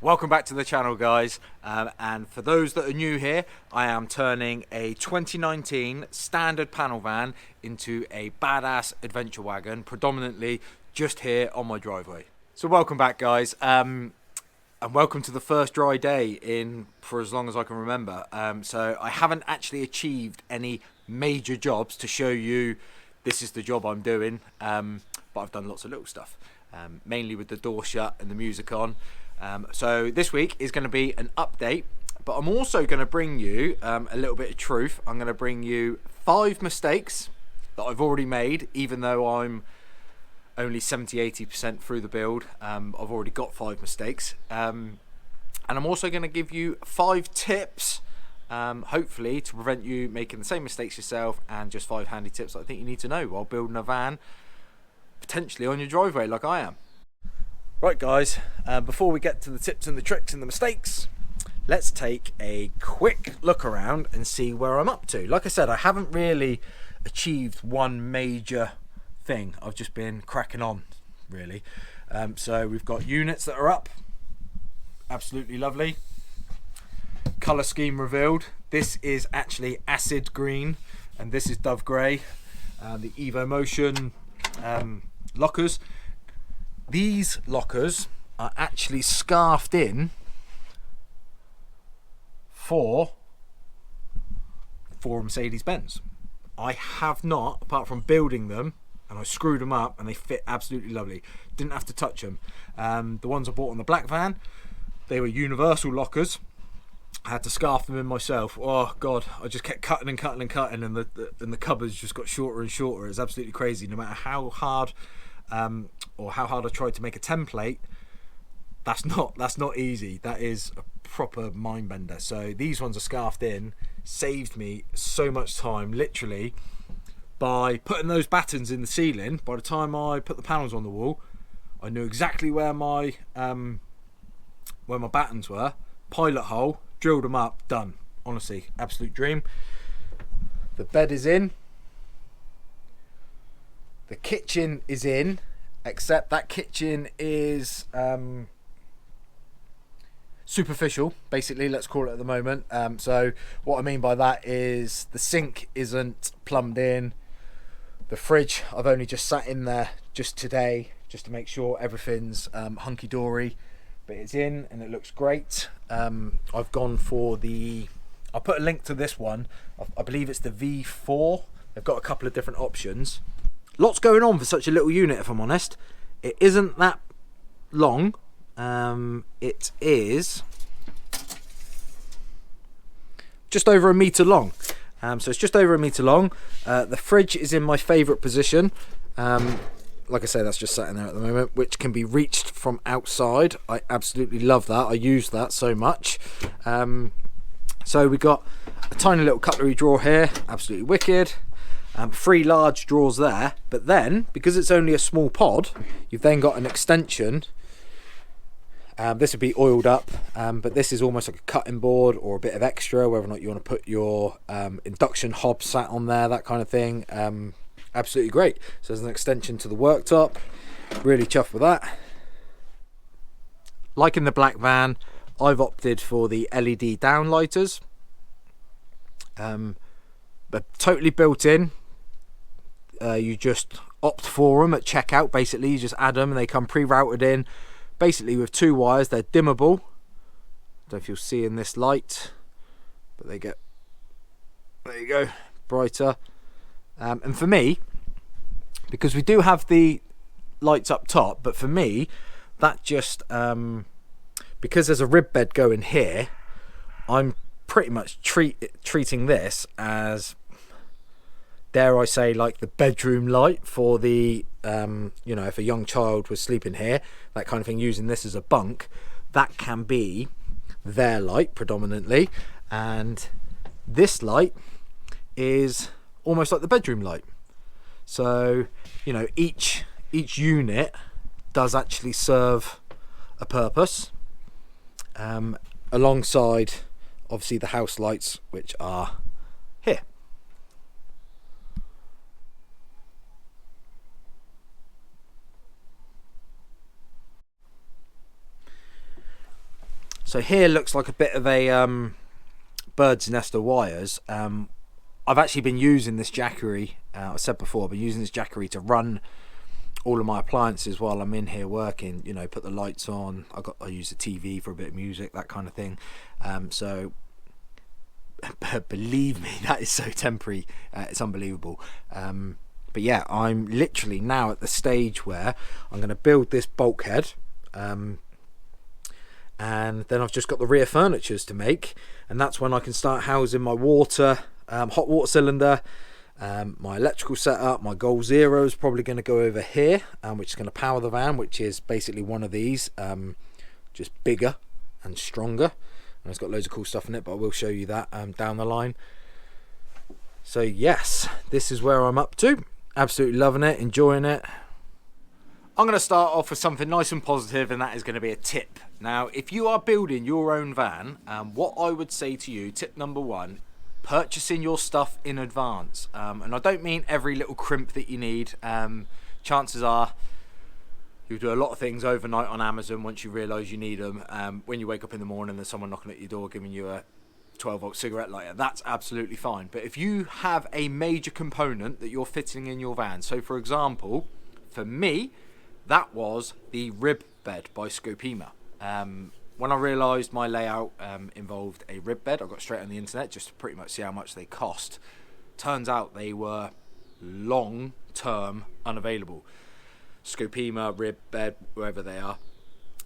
Welcome back to the channel, guys, and for those that are new here, I am turning a 2019 standard panel van into a badass adventure wagon, predominantly just here on my driveway. So welcome back, guys, and welcome to the first dry day in for as long as I can remember. So I haven't actually achieved any major jobs to show you this is the job I'm doing, but I've done lots of little stuff, mainly with the door shut and the music on. So this week is going to be an update, but I'm also going to bring you a little bit of truth. I'm going to bring you 5 mistakes that I've already made, even though I'm only 70-80% through the build. I've already got 5 mistakes, and I'm also going to give you 5 tips, hopefully to prevent you making the same mistakes yourself, and just 5 handy tips that I think you need to know while building a van, potentially on your driveway like I am. Right, guys, before we get to the tips and the tricks and the mistakes, let's take a quick look around and see where I'm up to. Like I said, I haven't really achieved one major thing. I've just been cracking on, really. So we've got units that are up. Absolutely lovely. Colour scheme revealed. This is actually acid green, and this is dove grey. The Evo Motion lockers. These lockers are actually scarfed in for Mercedes-Benz. I have not, apart from building them, and I screwed them up and they fit absolutely lovely. Didn't have to touch them. The ones I bought on the black van, they were universal lockers. I had to scarf them in myself. Oh god, I just kept cutting and cutting and cutting, and the cupboards just got shorter and shorter. It's absolutely crazy. No matter how hard or how hard I tried to make a template, that's not easy. That is a proper mind bender. So these ones are scarfed in, saved me so much time, literally, by putting those battens in the ceiling. By the time I put the panels on the wall, I knew exactly where my battens were. Pilot hole, drilled them up, done. Honestly, absolute dream. The bed is in. The kitchen is in, except that kitchen is superficial, basically, let's call it at the moment. So what I mean by that is the sink isn't plumbed in. The fridge, I've only just sat in there just today, just to make sure everything's hunky-dory. But it's in and it looks great. I've gone for I'll put a link to this one. I believe it's the V4. They've got a couple of different options. Lots going on for such a little unit, if I'm honest. It isn't that long. It is just over a metre long. So it's just over a metre long. The fridge is in my favourite position. Like I say, that's just sat in there at the moment, which can be reached from outside. I absolutely love that. I use that so much. So we got a tiny little cutlery drawer here. Absolutely wicked. 3 large drawers there, but then because it's only a small pod, you've then got an extension. This would be oiled up, but this is almost like a cutting board or a bit of extra, whether or not you want to put your induction hob sat on there, that kind of thing. Absolutely great. So there's an extension to the worktop. Really chuffed with that. Like in the black van, I've opted for the LED downlighters. But totally built in. You just opt for them at checkout. Basically, you just add them and they come pre-routed in, basically with 2 wires. They're dimmable. Don't know if you'll see in this light, but they get, there you go, brighter. And for me, because we do have the lights up top, but for me, that just because there's a rib bed going here, I'm pretty much treating this as, dare I say, like the bedroom light for the you know, if a young child was sleeping here, that kind of thing, using this as a bunk, that can be their light predominantly. And this light is almost like the bedroom light. So, you know, each unit does actually serve a purpose, alongside obviously the house lights, which are here. So here looks like a bit of a bird's nest of wires. I've actually been using this jackery, I said before, I've been using this jackery to run all of my appliances while I'm in here working, you know, put the lights on. I use the TV for a bit of music, that kind of thing. So believe me, that is so temporary, it's unbelievable. But yeah, I'm literally now at the stage where I'm going to build this bulkhead, and then I've just got the rear furnitures to make, and that's when I can start housing my water, hot water cylinder, my electrical setup. My Goal Zero is probably going to go over here, which is going to power the van, which is basically one of these, just bigger and stronger, and it's got loads of cool stuff in it, but I will show you that down the line. So yes, this is where I'm up to. Absolutely loving it, enjoying it. I'm going to start off with something nice and positive, and that is going to be a tip. Now, if you are building your own van, what I would say to you, tip number one, purchasing your stuff in advance. And I don't mean every little crimp that you need. Chances are you'll do a lot of things overnight on Amazon once you realise you need them. When you wake up in the morning, there's someone knocking at your door giving you a 12-volt cigarette lighter. That's absolutely fine. But if you have a major component that you're fitting in your van, so for example, for me, that was the rib bed by Scopema. When I realised my layout involved a rib bed, I got straight on the internet just to pretty much see how much they cost. Turns out they were long-term unavailable. Scopema, rib bed, wherever they are.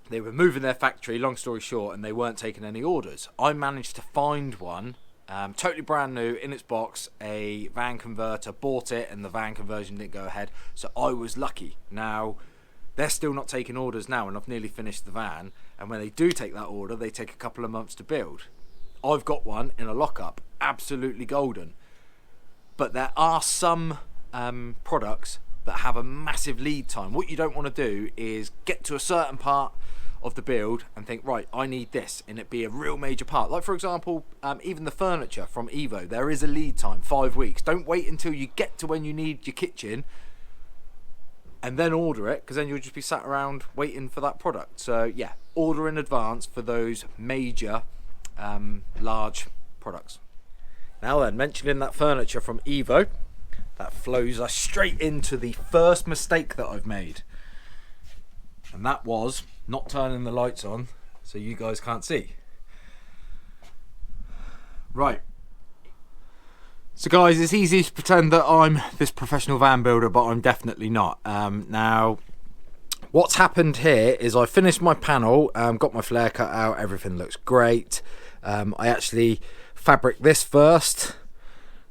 They were moving their factory, long story short, and they weren't taking any orders. I managed to find one, totally brand new, in its box, a van converter, bought it, and the van conversion didn't go ahead, so I was lucky. Now, they're still not taking orders now, and I've nearly finished the van, and when they do take that order, they take a couple of months to build. I've got one in a lockup, absolutely golden. But there are some products that have a massive lead time. What you don't want to do is get to a certain part of the build and think, right, I need this, and it be a real major part. Like, for example, even the furniture from Evo, there is a lead time, 5 weeks. Don't wait until you get to when you need your kitchen and then order it, because then you'll just be sat around waiting for that product. So yeah, order in advance for those major large products. Now then, mentioning that furniture from Evo, that flows us straight into the first mistake that I've made, and that was not turning the lights on so you guys can't see. Right, so guys, it's easy to pretend that I'm this professional van builder, but I'm definitely not. Now, what's happened here is I finished my panel, got my flare cut out, everything looks great. I actually fabric this first.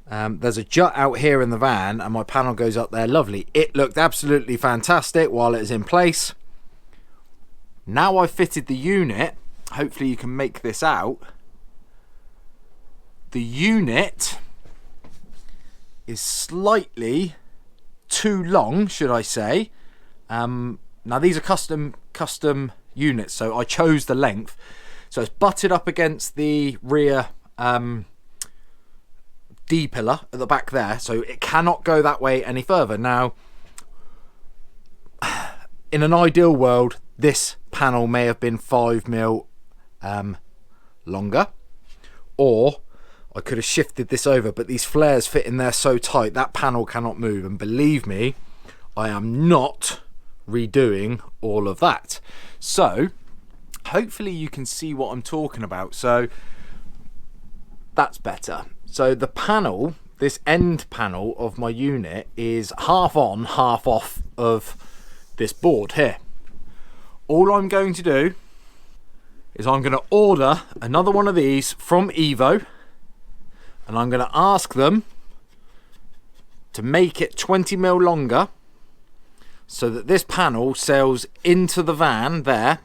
There's a jut out here in the van, and my panel goes up there, lovely. It looked absolutely fantastic while it was in place. Now I've fitted the unit, hopefully you can make this out. The unit is slightly too long, should I say. Now these are custom units, so I chose the length. So it's butted up against the rear D pillar at the back there, so it cannot go that way any further. Now, in an ideal world, this panel may have been 5mm longer, or I could have shifted this over, but these flares fit in there so tight that panel cannot move, and believe me, I am not redoing all of that. So hopefully you can see what I'm talking about. So that's better. So the panel, this end panel of my unit, is half on, half off of this board here. All I'm going to do is I'm going to order another one of these from Evo, and I'm going to ask them to make it 20mm longer so that this panel sails into the van there.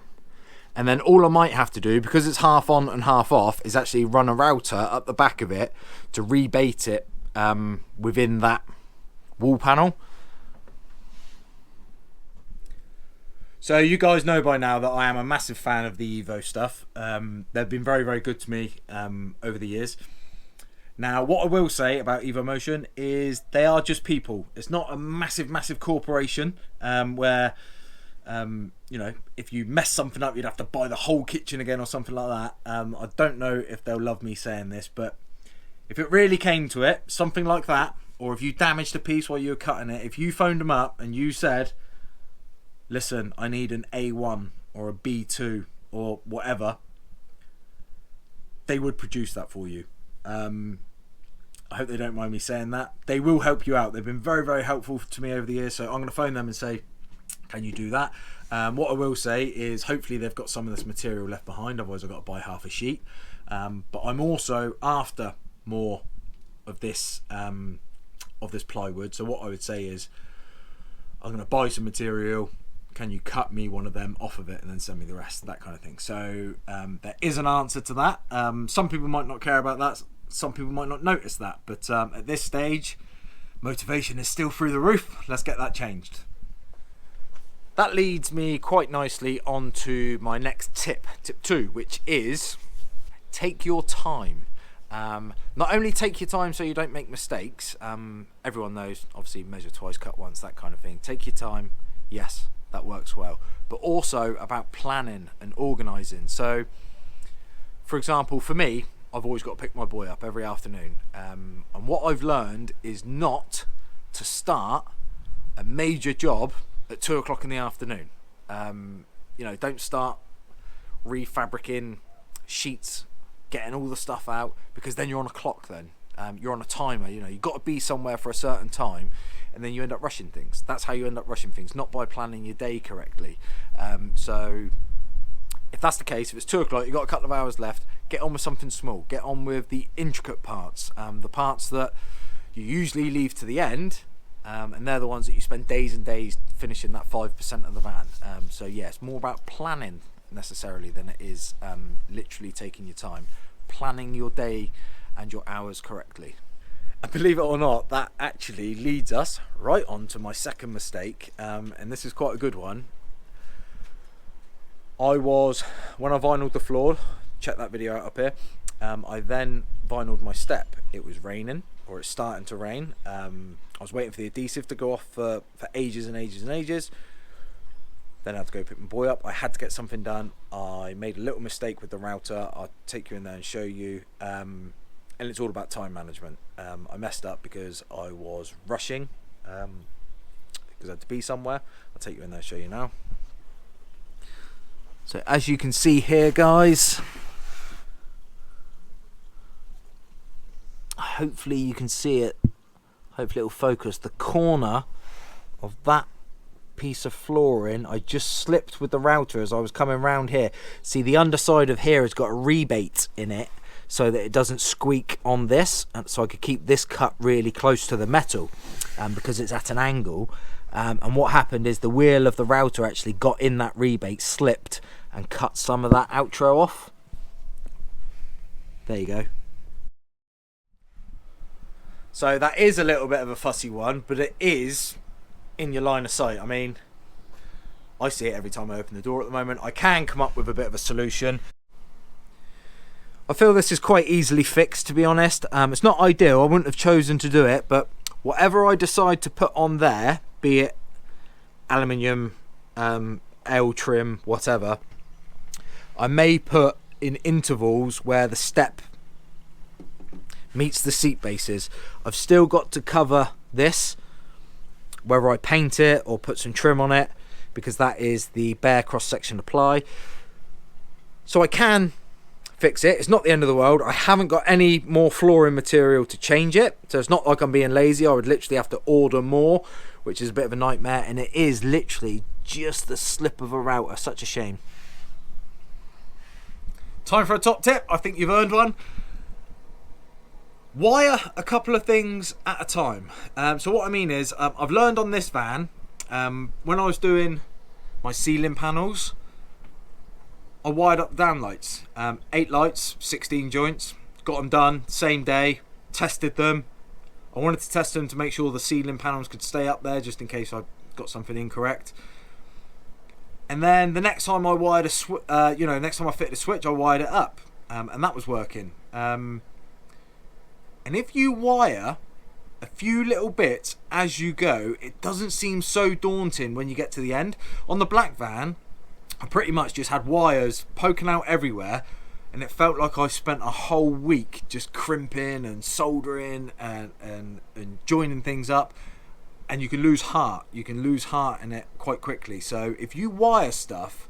And then all I might have to do, because it's half on and half off, is actually run a router up the back of it to rebate it within that wall panel. So you guys know by now that I am a massive fan of the Evo stuff. They've been very, very good to me over the years. Now, what I will say about Evo Motion is they are just people. It's not a massive, massive corporation where you know, if you mess something up, you'd have to buy the whole kitchen again or something like that. I don't know if they'll love me saying this, but if it really came to it, something like that, or if you damaged a piece while you were cutting it, if you phoned them up and you said, listen, I need an A1 or a B2 or whatever, they would produce that for you. I hope they don't mind me saying that. They will help you out. They've been very, very helpful to me over the years, so I'm going to phone them and say, can you do that? What I will say is hopefully they've got some of this material left behind, otherwise I've got to buy half a sheet. But I'm also after more of this plywood, so what I would say is I'm going to buy some material. Can you cut me one of them off of it and then send me the rest, that kind of thing. So there is an answer to that. Some people might not care about that, some people might not notice that, but at this stage motivation is still through the roof. Let's get that changed. That leads me quite nicely on to my next tip 2, which is take your time. Not only take your time so you don't make mistakes, everyone knows obviously measure twice, cut once, that kind of thing. Take your time, yes, that works well, but also about planning and organising. So for example, for me, I've always got to pick my boy up every afternoon, and what I've learned is not to start a major job at 2 o'clock in the afternoon. You know, don't start refabricating sheets, getting all the stuff out, because then you're on a clock then. You're on a timer, you know, you've got to be somewhere for a certain time, and then you end up rushing things. That's how you end up rushing things, not by planning your day correctly. So if that's the case, if it's 2 o'clock, you've got a couple of hours left, get on with something small. Get on with the intricate parts, the parts that you usually leave to the end, and they're the ones that you spend days and days finishing that 5% of the van. So yeah, it's more about planning necessarily than it is literally taking your time. Planning your day and your hours correctly. And believe it or not, that actually leads us right on to my second mistake, and this is quite a good one. When I vinyled the floor, check that video out up here, I then vinyled my step. It was raining, or it's starting to rain. I was waiting for the adhesive to go off for ages and ages and ages. Then I had to go pick my boy up. I had to get something done. I made a little mistake with the router. I'll take you in there and show you. And it's all about time management. I messed up because I was rushing, because I had to be somewhere. I'll take you in there and show you now. So as you can see here, guys, hopefully you can see it, hopefully it'll focus, the corner of that piece of flooring, I just slipped with the router as I was coming round here. See, the underside of here has got a rebate in it so that it doesn't squeak on this, and so I could keep this cut really close to the metal, because it's at an angle. And what happened is the wheel of the router actually got in that rebate, slipped, and cut some of that outro off. There you go. So that is a little bit of a fussy one, but it is in your line of sight. I mean, I see it every time I open the door at the moment. I can come up with a bit of a solution. I feel this is quite easily fixed, to be honest. It's not ideal, I wouldn't have chosen to do it, but whatever I decide to put on there, be it aluminium, L trim, whatever, I may put in intervals where the step meets the seat bases. I've still got to cover this, whether I paint it or put some trim on it, because that is the bare cross section apply. So I can fix it. It's not the end of the world. I haven't got any more flooring material to change it, so it's not like I'm being lazy. I would literally have to order more, which is a bit of a nightmare, and it is literally just the slip of a router. Such a shame. Time for a top tip. I think you've earned one. Wire a couple of things at a time. So what I mean is, I've learned on this van, when I was doing my ceiling panels, I wired up down lights, 8 lights, 16 joints, got them done same day, tested them. I wanted to test them to make sure the ceiling panels could stay up there, just in case I got something incorrect. And then the next time I wired next time I fitted a switch, I wired it up, and that was working. And if you wire a few little bits as you go. It doesn't seem so daunting when you get to the end. On the black van, I pretty much just had wires poking out everywhere, and it felt like I spent a whole week just crimping and soldering and joining things up, and you can lose heart. You can lose heart in it quite quickly. So if you wire stuff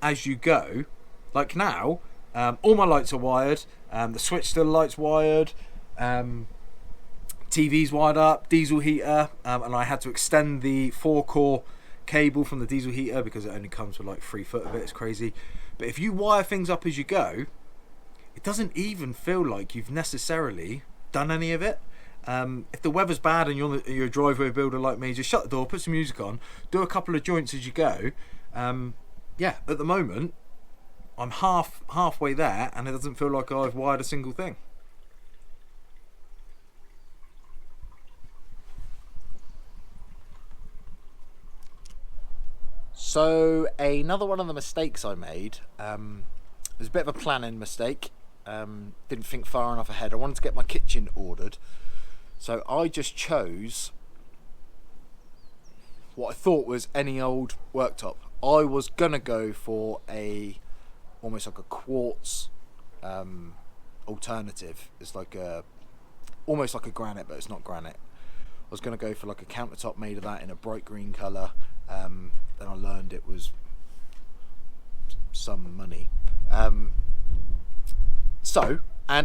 as you go, like now, all my lights are wired, the switch to the light's wired, TV's wired up, diesel heater, and I had to extend the 4-core cable from the diesel heater because it only comes with like 3 foot of it. It's crazy. But if you wire things up as you go, it doesn't even feel like you've necessarily done any of it. If the weather's bad and you're a driveway builder like me, just shut the door, put some music on, do a couple of joints as you go. Yeah, at the moment I'm halfway there, and it doesn't feel like I've wired a single thing. So another one of the mistakes I made was a bit of a planning mistake. Didn't think far enough ahead. I wanted to get my kitchen ordered, so I just chose what I thought was any old worktop. I was gonna go for almost like a quartz alternative. It's like almost like a granite, but it's not granite. I was gonna go for like a countertop made of that in a bright green colour. Then I learned it was some money. And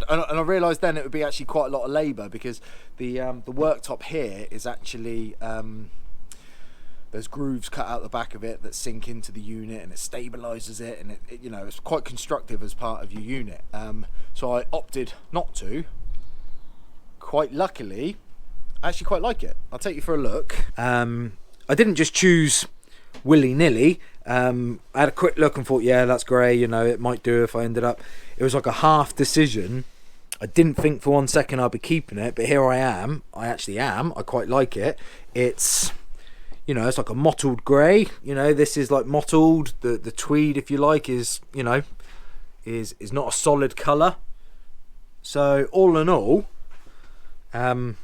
I realised then it would be actually quite a lot of labour, because the worktop here is actually there's grooves cut out the back of it that sink into the unit, and it stabilises it, and it you know, it's quite constructive as part of your unit. So I opted not to. Quite luckily, I actually quite like it. I'll take you for a look. I didn't just choose willy-nilly. I had a quick look and thought, yeah, that's grey, you know, it might do if I ended up. It was like a half decision. I didn't think for one second I'd be keeping it, but here I am. I actually am. I quite like it. It's, you know, it's like a mottled grey. You know, this is like mottled. The tweed, if you like, is, you know, is not a solid colour. So all in all, a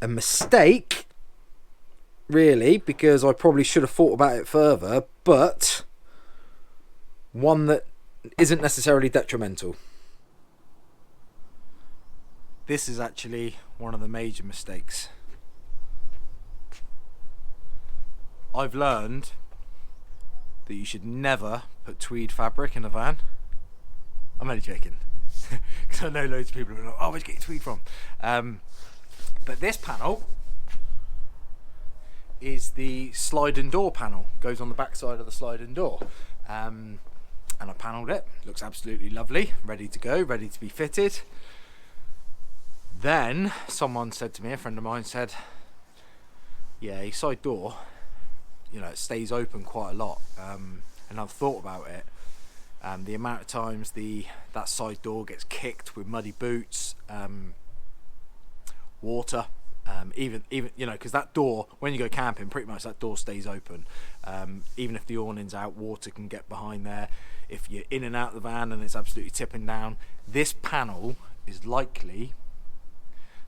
mistake, really, because I probably should have thought about it further, but one that isn't necessarily detrimental. This is actually one of the major mistakes. I've learned that you should never put tweed fabric in a van. I'm only joking, because I know loads of people are like, oh, where'd you get your tweed from? But this panel is the sliding door panel. Goes on the back side of the sliding door. And I panelled it. Looks absolutely lovely. Ready to go, ready to be fitted. Then someone said to me, a friend of mine said, yeah, your side door, you know, it stays open quite a lot. And I've thought about it. The amount of times that side door gets kicked with muddy boots, water, even you know, because that door, when you go camping, pretty much that door stays open. Even if the awning's out, water can get behind there. If you're in and out of the van and it's absolutely tipping down, this panel is likely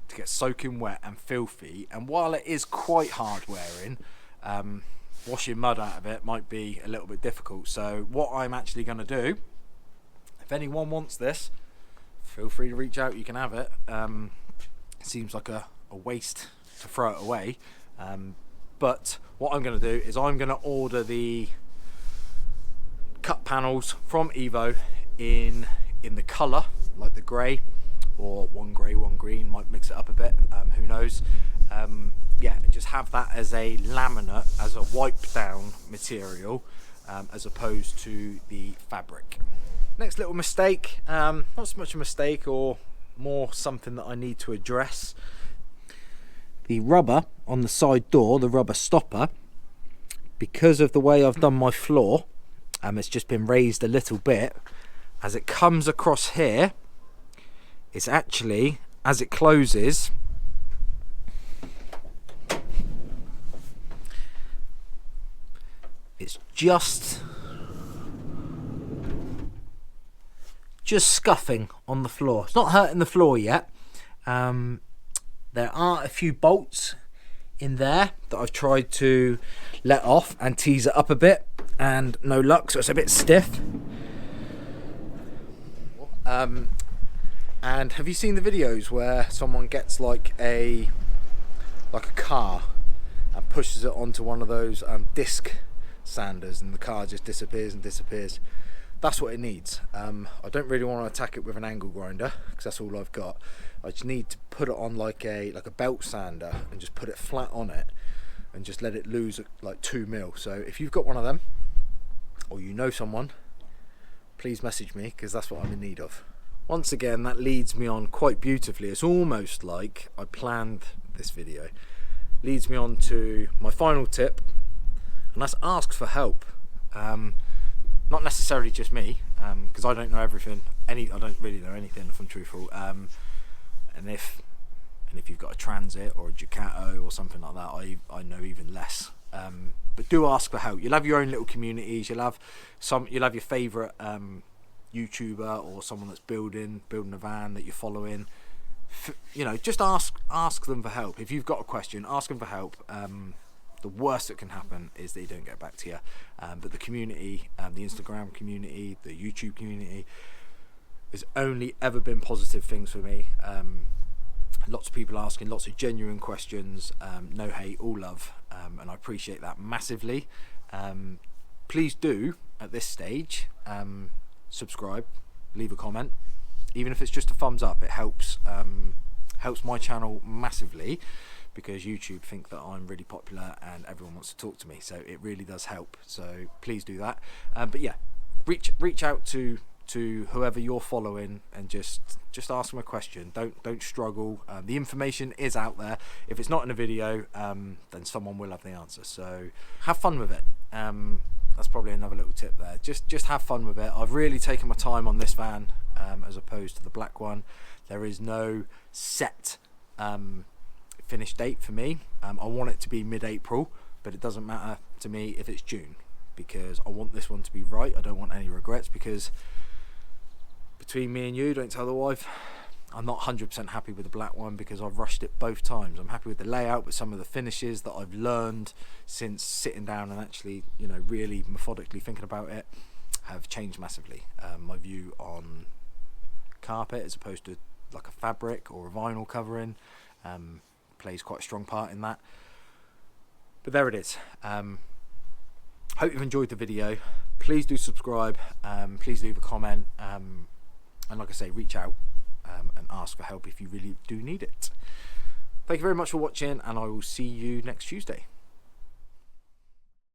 to get soaking wet and filthy. And while it is quite hard wearing, washing mud out of it might be a little bit difficult. So what I'm actually going to do, if anyone wants this, feel free to reach out. You can have it. Seems like a waste to throw it away, but what I'm going to do is I'm going to order the cut panels from Evo in the colour, like the grey, or one grey, one green, might mix it up a bit, who knows. Yeah, just have that as a laminate, as a wipe down material, as opposed to the fabric. Next little mistake, not so much a mistake, or more something that I need to address. The rubber on the side door, the rubber stopper, because of the way I've done my floor, it's just been raised a little bit. As it comes across here, it's actually, as it closes, it's just scuffing on the floor. It's not hurting the floor yet, There are a few bolts in there that I've tried to let off and tease it up a bit, and no luck, so it's a bit stiff. And have you seen the videos where someone gets like a car and pushes it onto one of those disc sanders, and the car just disappears and disappears? That's what it needs. I don't really want to attack it with an angle grinder because that's all I've got. I just need to put it on like a belt sander and just put it flat on it and just let it lose like 2 mil. So if you've got one of them, or you know someone, please message me, because that's what I'm in need of. Once again, that leads me on quite beautifully. It's almost like I planned this video. Leads me on to my final tip, and that's ask for help. Not necessarily just me, because I don't know everything. I don't really know anything, if I'm truthful. And if you've got a Transit or a Ducato or something like that, I know even less. But do ask for help. You'll have your own little communities. You'll have your favourite YouTuber or someone that's building a van that you're following. You know, just ask them for help. If you've got a question, ask them for help. The worst that can happen is they don't get back to you. But the community, the Instagram community, the YouTube community, has only ever been positive things for me. Lots of people asking lots of genuine questions, no hate, all love, and I appreciate that massively. Please do, at this stage, subscribe, leave a comment, even if it's just a thumbs up. It helps my channel massively, because YouTube think that I'm really popular and everyone wants to talk to me, so it really does help. So please do that. But yeah, reach out to whoever you're following and just ask them a question. Don't struggle. The information is out there. If it's not in a video, then someone will have the answer. So have fun with it. That's probably another little tip there. Just have fun with it. I've really taken my time on this van, as opposed to the black one. There is no set finish date for me. I want it to be mid-April, but it doesn't matter to me if it's June, because I want this one to be right. I don't want any regrets, because between me and you, don't tell the wife, I'm not 100% happy with the black one, because I've rushed it both times. I'm happy with the layout, but some of the finishes that I've learned since sitting down and actually, you know, really methodically thinking about it have changed massively. My view on carpet as opposed to like a fabric or a vinyl covering plays quite a strong part in that. But there it is. Hope you've enjoyed the video. Please do subscribe, please leave a comment, and like I say, reach out and ask for help if you really do need it. Thank you very much for watching, and I will see you next Tuesday.